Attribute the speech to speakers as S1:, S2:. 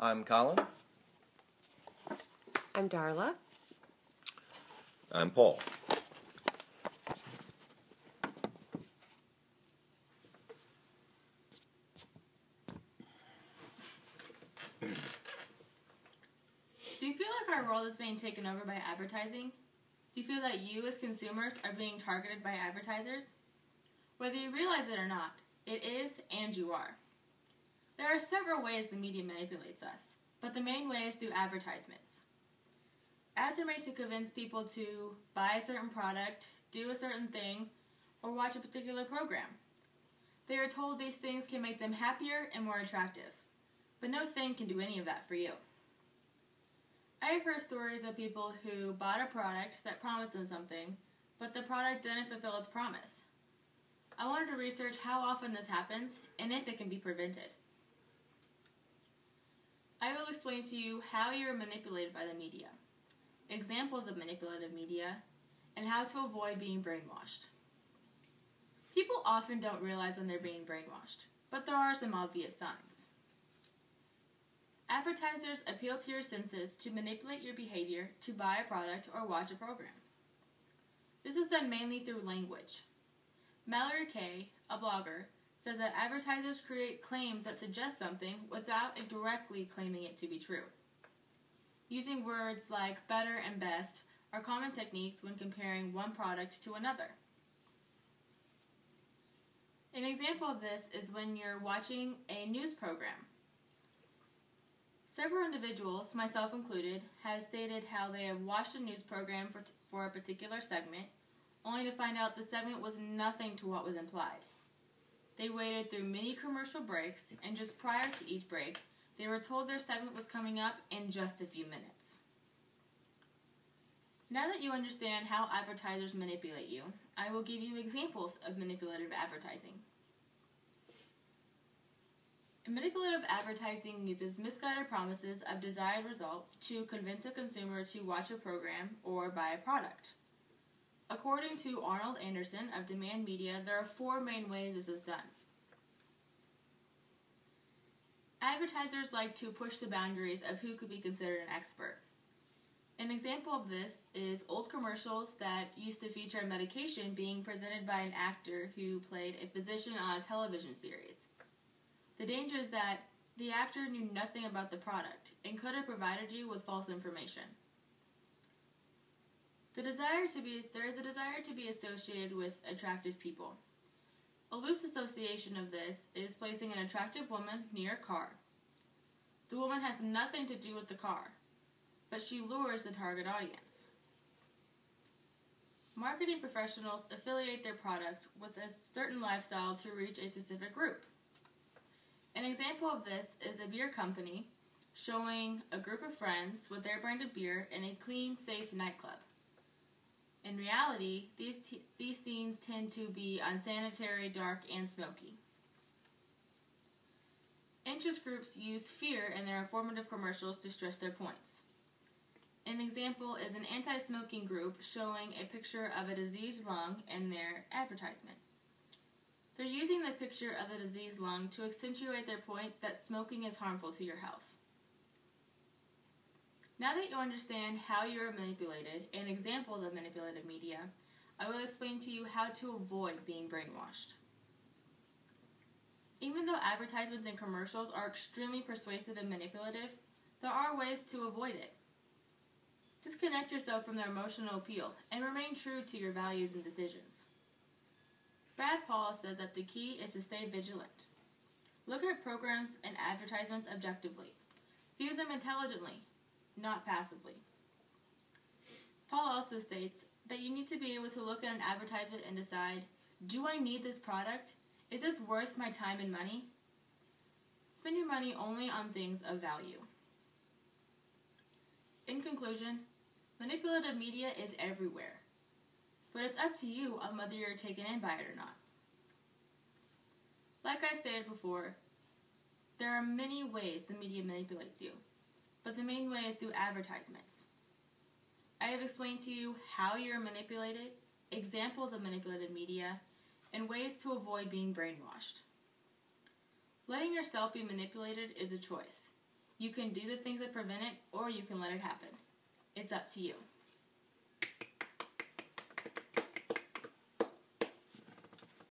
S1: I'm Colin.
S2: I'm Darla.
S3: I'm Paul.
S4: Do you feel like our world is being taken over by advertising? Do you feel that you as consumers are being targeted by advertisers? Whether you realize it or not, it is and you are. There are several ways the media manipulates us, but the main way is through advertisements. Ads are made to convince people to buy a certain product, do a certain thing, or watch a particular program. They are told these things can make them happier and more attractive, but no thing can do any of that for you. I have heard stories of people who bought a product that promised them something, but the product didn't fulfill its promise. I wanted to research how often this happens and if it can be prevented. I will explain to you how you are manipulated by the media, examples of manipulative media, and how to avoid being brainwashed. People often don't realize when they're being brainwashed, but there are some obvious signs. Advertisers appeal to your senses to manipulate your behavior to buy a product or watch a program. This is done mainly through language. Mallory Kay, a blogger, says that advertisers create claims that suggest something without directly claiming it to be true. Using words like better and best are common techniques when comparing one product to another. An example of this is when you're watching a news program. Several individuals, myself included, have stated how they have watched a news program for a particular segment, only to find out the segment was nothing to what was implied. They waited through many commercial breaks, and just prior to each break, they were told their segment was coming up in just a few minutes. Now that you understand how advertisers manipulate you, I will give you examples of manipulative advertising. Manipulative advertising uses misguided promises of desired results to convince a consumer to watch a program or buy a product. According to Arnold Anderson of Demand Media, there are 4 main ways this is done. Advertisers like to push the boundaries of who could be considered an expert. An example of this is old commercials that used to feature medication being presented by an actor who played a physician on a television series. The danger is that the actor knew nothing about the product and could have provided you with false information. There is a desire to be associated with attractive people. A loose association of this is placing an attractive woman near a car. The woman has nothing to do with the car, but she lures the target audience. Marketing professionals affiliate their products with a certain lifestyle to reach a specific group. An example of this is a beer company showing a group of friends with their branded beer in a clean, safe nightclub. In reality, these scenes tend to be unsanitary, dark, and smoky. Interest groups use fear in their informative commercials to stress their points. An example is an anti-smoking group showing a picture of a diseased lung in their advertisement. They're using the picture of the diseased lung to accentuate their point that smoking is harmful to your health. Now that you understand how you are manipulated and examples of manipulative media, I will explain to you how to avoid being brainwashed. Even though advertisements and commercials are extremely persuasive and manipulative, there are ways to avoid it. Disconnect yourself from their emotional appeal and remain true to your values and decisions. Brad Paul says that the key is to stay vigilant. Look at programs and advertisements objectively. View them intelligently, not passively. Paul also states that you need to be able to look at an advertisement and decide, do I need this product? Is this worth my time and money? Spend your money only on things of value. In conclusion, manipulative media is everywhere, but it's up to you on whether you're taken in by it or not. Like I've stated before, there are many ways the media manipulates you, but the main way is through advertisements. I have explained to you how you're manipulated, examples of manipulative media, and ways to avoid being brainwashed. Letting yourself be manipulated is a choice. You can do the things that prevent it, or you can let it happen. It's up to you.